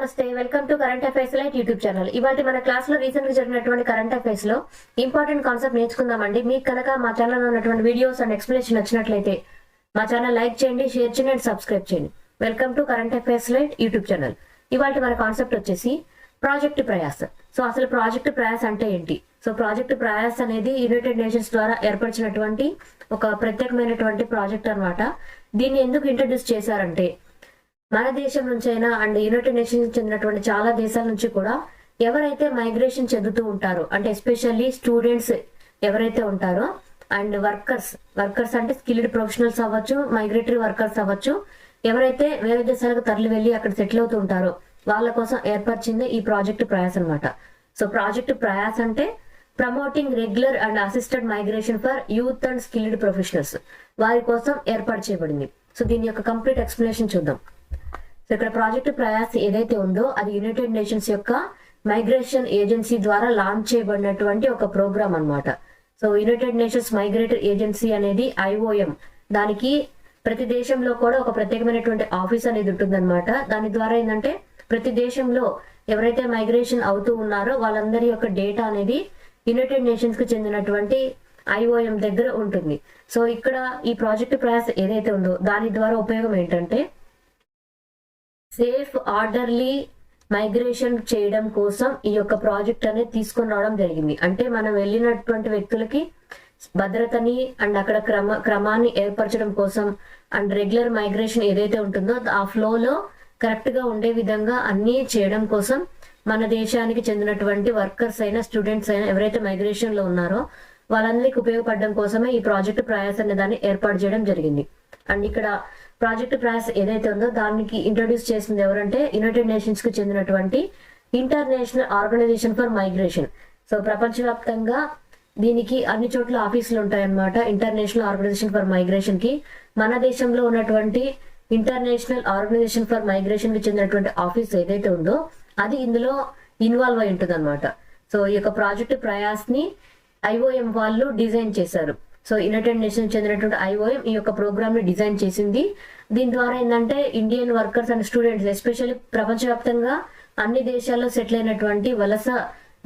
నమస్తే, welcome to current affairs light YouTube channel. ఇవాళ మన క్లాస్ లో రీసెంట్ గా జరిగినటువంటి కరెంట్ అఫైర్స్ లో ఇంపార్టెంట్ కాన్సెప్ట్ నేర్చుకుందామండి. మీకు కనుక మా ఛానల్ లో ఉన్నటువంటి వీడియోస్ అండ్ ఎక్స్ప్లెనేషన్ నచ్చినట్లయితే మా ఛానల్ లైక్ చేయండి, షేర్ చేయండి అండ్ సబ్స్క్రైబ్ చేయండి. Welcome to current affairs light YouTube channel. ఇవాళ మన కాన్సెప్ట్ వచ్చేసి ప్రాజెక్ట్ ప్రయాస్. సో అసలు ప్రాజెక్ట్ ప్రయాస్ అంటే ఏంటి? సో ప్రాజెక్ట్ ప్రయాస్ అనేది యునైటెడ్ నేషన్స్ ద్వారా ఏర్పరిచినటువంటి ఒక ప్రత్యేకమైనటువంటి ప్రాజెక్ట్ అన్నమాట. దీన్ని ఎందుకు ఇంట్రడ్యూస్ చేశారంటే, మన దేశం నుంచి అయినా అండ్ యునైటెడ్ నేషన్స్ చెందినటువంటి చాలా దేశాల నుంచి కూడా ఎవరైతే మైగ్రేషన్ చెందుతూ ఉంటారో, అంటే ఎస్పెషల్లీ స్టూడెంట్స్ ఎవరైతే ఉంటారో అండ్ వర్కర్స్ అంటే స్కిల్డ్ ప్రొఫెషనల్స్ అవ్వచ్చు, మైగ్రేటరీ వర్కర్స్ అవ్వచ్చు, ఎవరైతే వేరే దేశాలకు తరలి వెళ్ళి అక్కడ సెటిల్ అవుతూ ఉంటారో వాళ్ళ కోసం ఏర్పరిచింది ఈ ప్రాజెక్ట్ ప్రయాస్ అనమాట. సో ప్రాజెక్ట్ ప్రయాస్ అంటే promoting regular and assisted migration for youth and skilled professionals, వారి కోసం ఏర్పాటు చేయబడింది. సో దీని యొక్క కంప్లీట్ ఎక్స్ప్లెనేషన్ చూద్దాం. సో ఇక్కడ ప్రాజెక్ట్ ప్రయాస్ ఏదైతే ఉందో అది యునైటెడ్ నేషన్స్ యొక్క మైగ్రేషన్ ఏజెన్సీ ద్వారా లాంచ్ చేయబడినటువంటి ఒక ప్రోగ్రామ్ అన్నమాట. So United nations migratory agency అనేది IOM, దానికి ప్రతి దేశంలో కూడా ఒక ప్రత్యేకమైనటువంటి ఆఫీస్ అనేది ఉంటుందన్నమాట. దాని ద్వారా ఏంటంటే ప్రతి దేశంలో ఎవరైతే మైగ్రేషన్ అవుతూ ఉన్నారో వాళ్ళందరి యొక్క డేటా అనేది యునైటెడ్ నేషన్స్ కి చెందినటువంటి IOM దగ్గర ఉంటుంది. సో ఇక్కడ ఈ ప్రాజెక్ట్ ప్రయాస్ ఏదైతే ఉందో దాని ద్వారా ఉపయోగం ఏంటంటే, సేఫ్ ఆర్డర్లీ మైగ్రేషన్ చేయడం కోసం ఈ యొక్క ప్రాజెక్ట్ అనేది తీసుకొని రావడం జరిగింది. అంటే మనం వెళ్ళినటువంటి వ్యక్తులకి భద్రతని అండ్ అక్కడ క్రమాన్ని ఏర్పరచడం కోసం అండ్ రెగ్యులర్ మైగ్రేషన్ ఏదైతే ఉంటుందో ఆ ఫ్లోలో కరెక్ట్ గా ఉండే విధంగా అన్ని చేయడం కోసం మన దేశానికి చెందినటువంటి వర్కర్స్ అయినా స్టూడెంట్స్ అయినా ఎవరైతే మైగ్రేషన్ లో ఉన్నారో వాళ్ళందరికీ ఉపయోగపడడం కోసమే ఈ ప్రాజెక్ట్ ప్రయాస్ అనే దాన్ని ఏర్పాటు చేయడం జరిగింది. అండ్ ఇక్కడ ప్రాజెక్ట్ ప్రయాస్ ఏదైతే ఉందో దానికి ఇంట్రడ్యూస్ చేసింది ఎవరంటే యునైటెడ్ నేషన్స్ కి చెందినటువంటి international organization for migration. So ప్రపంచవ్యాప్తంగా దీనికి అన్ని చోట్ల ఆఫీసులు ఉంటాయన్నమాట. ఇంటర్నేషనల్ ఆర్గనైజేషన్ ఫర్ మైగ్రేషన్ కి మన దేశంలో ఉన్నటువంటి ఇంటర్నేషనల్ ఆర్గనైజేషన్ ఫర్ మైగ్రేషన్ కి చెందినటువంటి ఆఫీస్ ఏదైతే ఉందో అది ఇందులో ఇన్వాల్వ్ అయి ఉంటుంది అనమాట. సో ఈ యొక్క ప్రాజెక్ట్ ప్రయాస్ ని IOM వాళ్ళు డిజైన్ చేశారు. సో యునైటెడ్ నేషన్స్ చెందినటువంటి IOM ఈ యొక్క ప్రోగ్రామ్ ని డిజైన్ చేసింది. దీని ద్వారా ఏంటంటే Indian workers and students especially ప్రపంచవ్యాప్తంగా అన్ని దేశాల్లో సెటిల్ అయినటువంటి వలస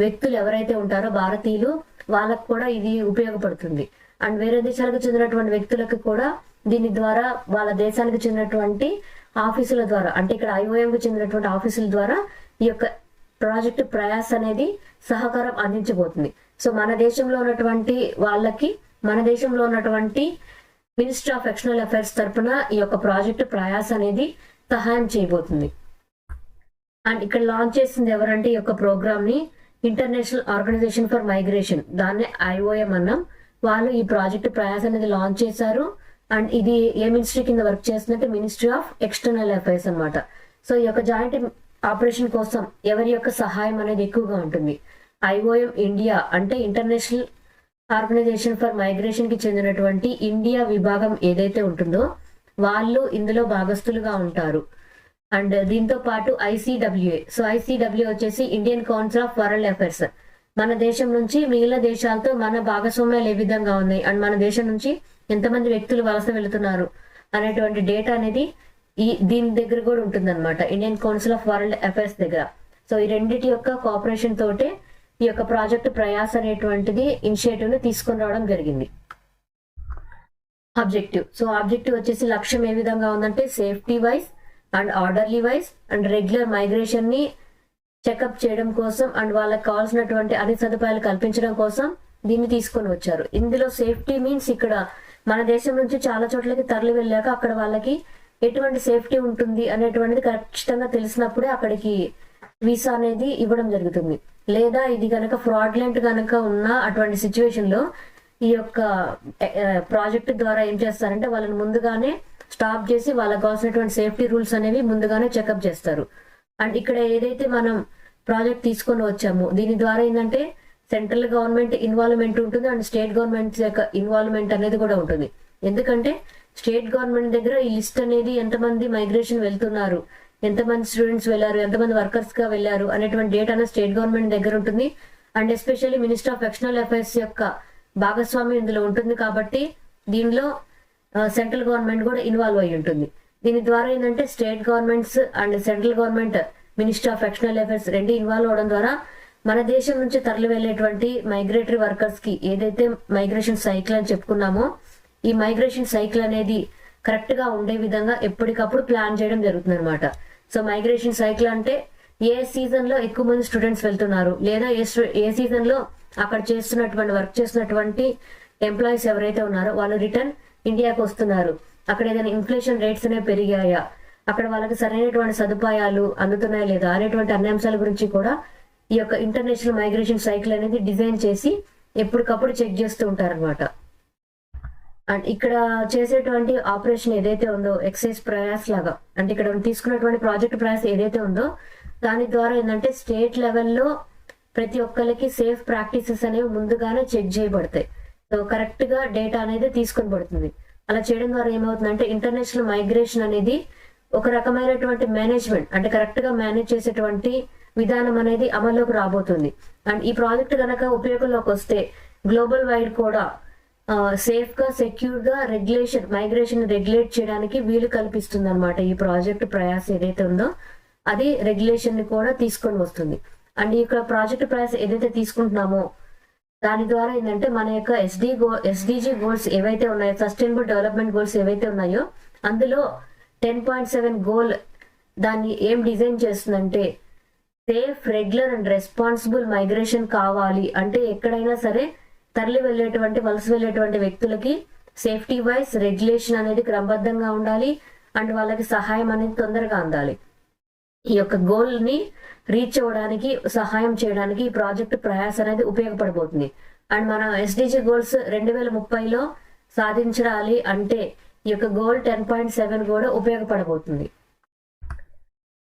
వ్యక్తులు ఎవరైతే ఉంటారో భారతీయులు, వాళ్ళకు కూడా ఇది ఉపయోగపడుతుంది. అండ్ వేరే దేశాలకు చెందినటువంటి వ్యక్తులకు కూడా దీని ద్వారా వాళ్ళ దేశానికి చెందినటువంటి ఆఫీసుల ద్వారా, అంటే ఇక్కడ IOM కు చెందినటువంటి ఆఫీసుల ద్వారా ఈ యొక్క ప్రాజెక్ట్ ప్రయాస్ అనేది సహకారం అందించబోతుంది. సో మన దేశంలో ఉన్నటువంటి వాళ్ళకి మన దేశంలో ఉన్నటువంటి మినిస్ట్రీ ఆఫ్ ఎక్స్టర్నల్ అఫైర్స్ తరఫున ఈ యొక్క ప్రాజెక్ట్ ప్రయాస్ అనేది సహాయం చేయబోతుంది. అండ్ ఇక్కడ లాంచ్ చేసింది ఎవరంటే ఈ యొక్క ప్రోగ్రామ్ ని ఇంటర్నేషనల్ ఆర్గనైజేషన్ ఫర్ మైగ్రేషన్, దాన్ని IOM అన్నాం. వాళ్ళు ఈ ప్రాజెక్ట్ ప్రయాస్ అనేది లాంచ్ చేశారు. అండ్ ఇది ఏ మినిస్ట్రీ కింద వర్క్ చేస్తుందంటే మినిస్ట్రీ ఆఫ్ ఎక్స్టర్నల్ అఫైర్స్ అన్నమాట. సో ఈ యొక్క జాయింట్ ఆపరేషన్ కోసం ఎవరి యొక్క సహాయం అనేది ఎక్కువగా ఉంటుంది? IOM ఇండియా, అంటే ఇంటర్నేషనల్ ఆర్గనైజేషన్ ఫర్ మైగ్రేషన్ కి చెందినటువంటి ఇండియా విభాగం ఏదైతే ఉంటుందో వాళ్ళు ఇందులో భాగస్థులుగా ఉంటారు. అండ్ దీంతో పాటు ICWA, సో ICWA వచ్చేసి Indian council of world affairs, మన దేశం నుంచి మిగిలిన దేశాలతో మన భాగస్వామ్యాలు ఏ విధంగా ఉన్నాయి అండ్ మన దేశం నుంచి ఎంతమంది వ్యక్తులు వలస వెళుతున్నారు అనేటువంటి డేటా అనేది దీని దగ్గర కూడా ఉంటుంది అనమాట, Indian council of world affairs దగ్గర. సో ఈ రెండింటి యొక్క కోఆపరేషన్ తోటే ఈ యొక్క ప్రాజెక్ట్ ప్రయాస్ అనేటువంటిది ఇనిషియేటివ్ ని తీసుకొని రావడం జరిగింది. ఆబ్జెక్టివ్, సో ఆబ్జెక్టివ్ వచ్చేసి లక్ష్యం ఏ విధంగా ఉందంటే safety wise and orderly wise and regular migration ని చెకప్ చేయడం కోసం అండ్ వాళ్ళకి కావాల్సినటువంటి అన్ని సదుపాయాలు కల్పించడం కోసం దీన్ని తీసుకొని వచ్చారు. ఇందులో సేఫ్టీ మీన్స్ ఇక్కడ మన దేశం నుంచి చాలా చోట్లకి తరలి వెళ్ళాక అక్కడ వాళ్ళకి ఎటువంటి సేఫ్టీ ఉంటుంది అనేటువంటిది ఖచ్చితంగా తెలిసినప్పుడే అక్కడికి వీసా అనేది ఇవ్వడం జరుగుతుంది. లేదా ఇది కనుక ఫ్రాడ్లెంట్ కనుక ఉన్న అటువంటి సిచ్యువేషన్ లో ఈ యొక్క ప్రాజెక్ట్ ద్వారా ఏం చేస్తారంటే వాళ్ళని ముందుగానే స్టాప్ చేసి వాళ్ళకి కావాల్సినటువంటి సేఫ్టీ రూల్స్ అనేవి ముందుగానే చెకప్ చేస్తారు. అండ్ ఇక్కడ ఏదైతే మనం ప్రాజెక్ట్ తీసుకొని వచ్చామో దీని ద్వారా ఏంటంటే సెంట్రల్ గవర్నమెంట్ ఇన్వాల్వ్మెంట్ ఉంటుంది అండ్ స్టేట్ గవర్నమెంట్ యొక్క ఇన్వాల్వ్మెంట్ అనేది కూడా ఉంటుంది. ఎందుకంటే స్టేట్ గవర్నమెంట్ దగ్గర ఈ లిస్ట్ అనేది ఎంతమంది మైగ్రేషన్ వెళ్తున్నారు, ఎంతమంది స్టూడెంట్స్ వెళ్ళారు, ఎంతమంది వర్కర్స్ గా వెళ్ళారు అనేటువంటి డేటా అనేది స్టేట్ గవర్నమెంట్ దగ్గర ఉంటుంది. And especially minister of external affairs యొక్క భాగస్వామ్యం ఇందులో ఉంటుంది. కాబట్టి దీనిలో సెంట్రల్ గవర్నమెంట్ కూడా ఇన్వాల్వ్ అయి ఉంటుంది. దీని ద్వారా ఏంటంటే state governments and central government ministry of external affairs రెండు ఇన్వాల్వ్ అవడం ద్వారా మన దేశం నుంచి తరలి వెళ్లేటువంటి మైగ్రేటరీ వర్కర్స్ కి ఏదైతే మైగ్రేషన్ సైకిల్ అని చెప్పుకున్నామో ఈ మైగ్రేషన్ సైకిల్ అనేది కరెక్ట్ గా ఉండే విధంగా ఎప్పటికప్పుడు ప్లాన్ చేయడం జరుగుతుంది అనమాట. సో మైగ్రేషన్ సైకిల్ అంటే ఏ సీజన్ లో ఎక్కువ మంది స్టూడెంట్స్ వెళ్తున్నారు, లేదా ఏ సీజన్ లో అక్కడ వర్క్ చేస్తున్నటువంటి ఎంప్లాయీస్ ఎవరైతే ఉన్నారో వాళ్ళు రిటర్న్ ఇండియాకి వస్తున్నారు, అక్కడ ఏదైనా ఇన్ఫ్లేషన్ రేట్స్ అనేవి పెరిగాయా, అక్కడ వాళ్ళకి సరైనటువంటి సదుపాయాలు అందుతున్నాయా లేదా అనేటువంటి అన్ని అంశాల గురించి కూడా ఈ యొక్క ఇంటర్నేషనల్ మైగ్రేషన్ సైకిల్ అనేది డిజైన్ చేసి ఎప్పటికప్పుడు చెక్ చేస్తూ ఉంటారనమాట. అండ్ ఇక్కడ చేసేటువంటి ఆపరేషన్ ఏదైతే ఉందో ఎక్సైజ్ ప్రయాస్ లాగా, అంటే ఇక్కడ తీసుకున్నటువంటి ప్రాజెక్ట్ ప్రయాస్ ఏదైతే ఉందో దాని ద్వారా ఏంటంటే స్టేట్ లెవెల్లో ప్రతి ఒక్కరికి సేఫ్ ప్రాక్టీసెస్ అనేవి ముందుగానే చెక్ చేయబడతాయి. సో కరెక్ట్ గా డేటా అనేది తీసుకొని పడుతుంది. అలా చేయడం ద్వారా ఏమవుతుందంటే ఇంటర్నేషనల్ మైగ్రేషన్ అనేది ఒక రకమైనటువంటి మేనేజ్మెంట్, అంటే కరెక్ట్ గా మేనేజ్ చేసేటువంటి విధానం అనేది అమల్లోకి రాబోతుంది. అండ్ ఈ ప్రాజెక్ట్ కనుక ఉపయోగంలోకి వస్తే గ్లోబల్ వైడ్ కూడా సేఫ్ గా సెక్యూర్ గా మైగ్రేషన్ రెగ్యులేట్ చేయడానికి వీలు కల్పిస్తుంది అనమాట. ఈ ప్రాజెక్ట్ ప్రయాస్ ఏదైతే ఉందో అది రెగ్యులేషన్ ని కూడా తీసుకొని వస్తుంది. అండ్ ఈ ప్రాజెక్ట్ ప్రయాస్ ఏదైతే తీసుకుంటున్నామో దాని ద్వారా ఏంటంటే మన యొక్క ఎస్డిజి గోల్స్ ఏవైతే ఉన్నాయో, సస్టైనబుల్ డెవలప్మెంట్ గోల్స్ ఏవైతే ఉన్నాయో అందులో 10.7 గోల్ దాన్ని ఏం డిజైన్ చేస్తుందంటే safe, regular and responsible migration కావాలి. అంటే ఎక్కడైనా సరే వలస వెళ్ళేటువంటి వ్యక్తులకి సేఫ్టీ వైజ్ రెగ్యులేషన్ అనేది క్రమబద్ధంగా ఉండాలి అండ్ వాళ్ళకి సహాయం అనేది తొందరగా అందాలి. ఈ యొక్క గోల్ ని రీచ్ అవ్వడానికి సహాయం చేయడానికి ఈ ప్రాజెక్ట్ ప్రయాస్ అనేది ఉపయోగపడబోతుంది. అండ్ మన ఎస్డిజి గోల్స్ 2030లో సాధించాలి అంటే ఈ యొక్క గోల్ 10.7 కూడా ఉపయోగపడబోతుంది.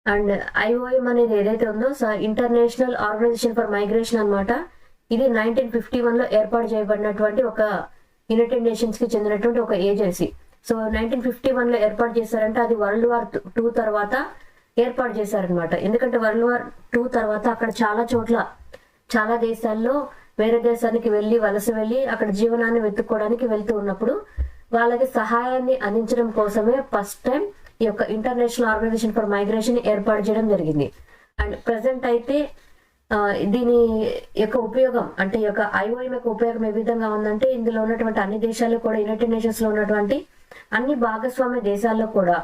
అండ్ ఐఓఎం అనేది ఏదైతే ఉందో ఇంటర్నేషనల్ ఆర్గనైజేషన్ ఫర్ మైగ్రేషన్ అనమాట. ఇది 1951లో ఏర్పాటు చేయబడినటువంటి ఒక యునైటెడ్ నేషన్స్ కి చెందినటువంటి ఒక ఏజెన్సీ. సో 1951లో ఏర్పాటు చేశారంటే అది వరల్డ్ వార్ 2 తర్వాత ఏర్పాటు చేశారనమాట. ఎందుకంటే వరల్డ్ వార్ 2 తర్వాత అక్కడ చాలా దేశాల్లో వేరే దేశానికి వలస వెళ్ళి అక్కడ జీవనాన్ని వెతుక్కోవడానికి వెళ్తూ ఉన్నప్పుడు వాళ్ళకి సహాయాన్ని అందించడం కోసమే ఫస్ట్ టైం ఈ యొక్క ఇంటర్నేషనల్ ఆర్గనైజేషన్ ఫర్ మైగ్రేషన్ ఏర్పాటు చేయడం జరిగింది. అండ్ ప్రజెంట్ అయితే దీని యొక్క ఉపయోగం, అంటే ఈ యొక్క ఐఓఎం యొక్క ఉపయోగం ఏ విధంగా ఉందంటే ఇందులో ఉన్నటువంటి అన్ని దేశాలు కూడా, యునైటెడ్ నేషన్స్ లో ఉన్నటువంటి అన్ని భాగస్వామ్య దేశాల్లో కూడా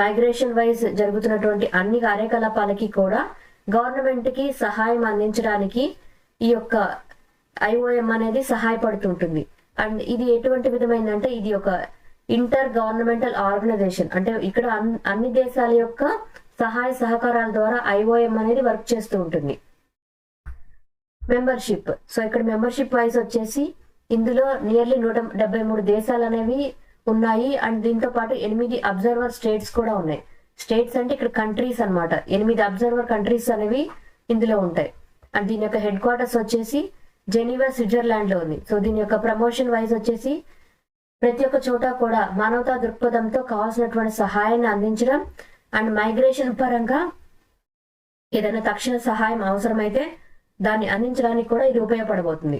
మైగ్రేషన్ వైజ్ జరుగుతున్నటువంటి అన్ని కార్యకలాపాలకి కూడా గవర్నమెంట్ కి సహాయం అందించడానికి ఈ యొక్క ఐఓఎం అనేది సహాయపడుతుంటుంది. అండ్ ఇది ఎటువంటి విధమైందంటే ఇది ఒక ఇంటర్ గవర్నమెంటల్ ఆర్గనైజేషన్, అంటే ఇక్కడ అన్ని దేశాల యొక్క సహాయ సహకారాల ద్వారా ఐఓఎం అనేది వర్క్ చేస్తూ ఉంటుంది. మెంబర్షిప్, సో ఇక్కడ మెంబర్షిప్ వైజ్ వచ్చేసి ఇందులో నియర్లీ 173 దేశాలు అనేవి ఉన్నాయి. అండ్ దీంతో పాటు 8 అబ్జర్వర్ స్టేట్స్ కూడా ఉన్నాయి. స్టేట్స్ అంటే ఇక్కడ కంట్రీస్ అనమాట. 8 అబ్జర్వర్ కంట్రీస్ అనేవి ఇందులో ఉంటాయి. అండ్ దీని యొక్క హెడ్ క్వార్టర్స్ వచ్చేసి జెనీవా, స్విట్జర్లాండ్ లో ఉంది. సో దీని యొక్క ప్రమోషన్ వైజ్ వచ్చేసి ప్రతి ఒక్క చోట కూడా మానవతా దృక్పథంతో కావాల్సినటువంటి సహాయాన్ని అందించడం అండ్ మైగ్రేషన్ పరంగా ఏదైనా తక్షణ సహాయం అవసరమైతే దాన్ని అందించడానికి కూడా ఇది ఉపయోగపడబోతుంది.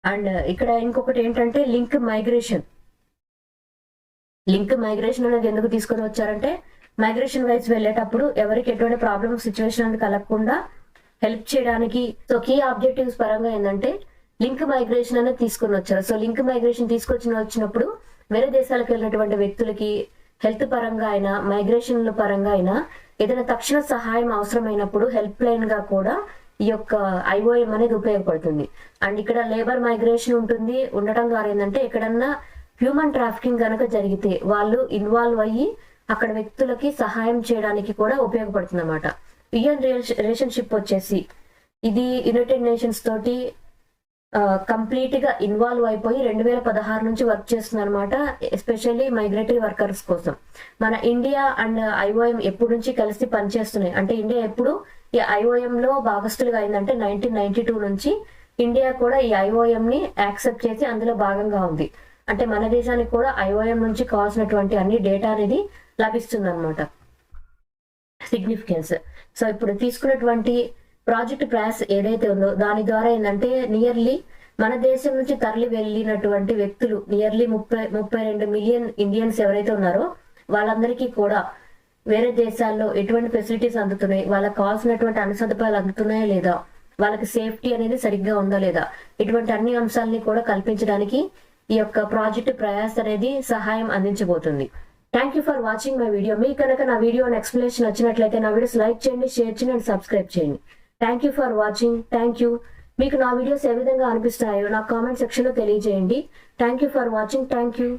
అండ్ ఇక్కడ ఇంకొకటి ఏంటంటే లింక్ మైగ్రేషన్ అనేది ఎందుకు తీసుకొని వచ్చారంటే మైగ్రేషన్ వైజ్ వెళ్ళేటప్పుడు ఎవరికి ఎటువంటి ప్రాబ్లమ్ సిచ్యువేషన్ అనేది కలగకుండా హెల్ప్ చేయడానికి. సో కీ ఆబ్జెక్టివ్స్ పరంగా ఏంటంటే లింక్ మైగ్రేషన్ అనేది తీసుకొని వచ్చారు. సో లింక్ మైగ్రేషన్ వచ్చినప్పుడు వేరే దేశాలకు వెళ్ళినటువంటి వ్యక్తులకి హెల్త్ పరంగా అయినా మైగ్రేషన్ల పరంగా అయినా ఏదైనా తక్షణ సహాయం అవసరమైనప్పుడు హెల్ప్ లైన్ గా కూడా ఈ యొక్క ఐఓఎం అనేది ఉపయోగపడుతుంది. అండ్ ఇక్కడ లేబర్ మైగ్రేషన్ ఉండటం ద్వారా ఏంటంటే ఎక్కడన్నా హ్యూమన్ ట్రాఫికింగ్ కనుక జరిగితే వాళ్ళు ఇన్వాల్వ్ అయ్యి అక్కడ వ్యక్తులకి సహాయం చేయడానికి కూడా ఉపయోగపడుతుంది అన్నమాట. యుఎన్ రిలేషన్షిప్ వచ్చేసి ఇది యునైటెడ్ నేషన్స్ తోటి కంప్లీట్ గా ఇన్వాల్వ్ అయిపోయి 2016 నుంచి వర్క్ చేస్తుంది అనమాట. ఎస్పెషల్లీ మైగ్రేటరీ వర్కర్స్ కోసం. మన ఇండియా అండ్ ఐఓఎం ఎప్పుడు నుంచి కలిసి పనిచేస్తున్నాయి అంటే ఇండియా ఎప్పుడు ఈ ఐఓఎం లో భాగస్తులుగా అయిందంటే 1992 నుంచి ఇండియా కూడా ఈ ఐఓఎం ని యాక్సెప్ట్ చేసి అందులో భాగంగా ఉంది. అంటే మన దేశానికి కూడా ఐఓఎం నుంచి కావాల్సినటువంటి అన్ని డేటా అనేది లభిస్తుంది అనమాట. సిగ్నిఫికెన్స్, సో ఇప్పుడు తీసుకున్నటువంటి ప్రాజెక్ట్ ప్రయాస్ ఏదైతే ఉందో దాని ద్వారా ఏంటంటే నియర్లీ మన దేశం నుంచి తరలి వెళ్ళినటువంటి వ్యక్తులు నియర్లీ 32 మిలియన్ ఇండియన్స్ ఎవరైతే ఉన్నారో వాళ్ళందరికీ కూడా వేరే దేశాల్లో ఎటువంటి ఫెసిలిటీస్ అందుతున్నాయి, వాళ్ళకి కావాల్సినటువంటి అన్ని సదుపాయాలు అందుతున్నాయా లేదా, వాళ్ళకి సేఫ్టీ అనేది సరిగ్గా ఉందా లేదా, ఇటువంటి అన్ని అంశాలని కూడా కల్పించడానికి ఈ యొక్క ప్రాజెక్ట్ ప్రయాస్ అనేది సహాయం అందించబోతుంది. Thank you for watching my video. మీకు కనుక నా వీడియో ఎక్స్ప్లెనేషన్ నచ్చినట్లయితే నా వీడియోస్ లైక్ చేయండి, షేర్ చేయండి అండ్ సబ్స్క్రైబ్ చేయండి. Thank you for watching. Thank you. మీకు నా వీడియోస్ ఏ విధంగా అనిపిస్తాయో నాకు కామెంట్ సెక్షన్ లో తెలియజేయండి. Thank you for watching. Thank you.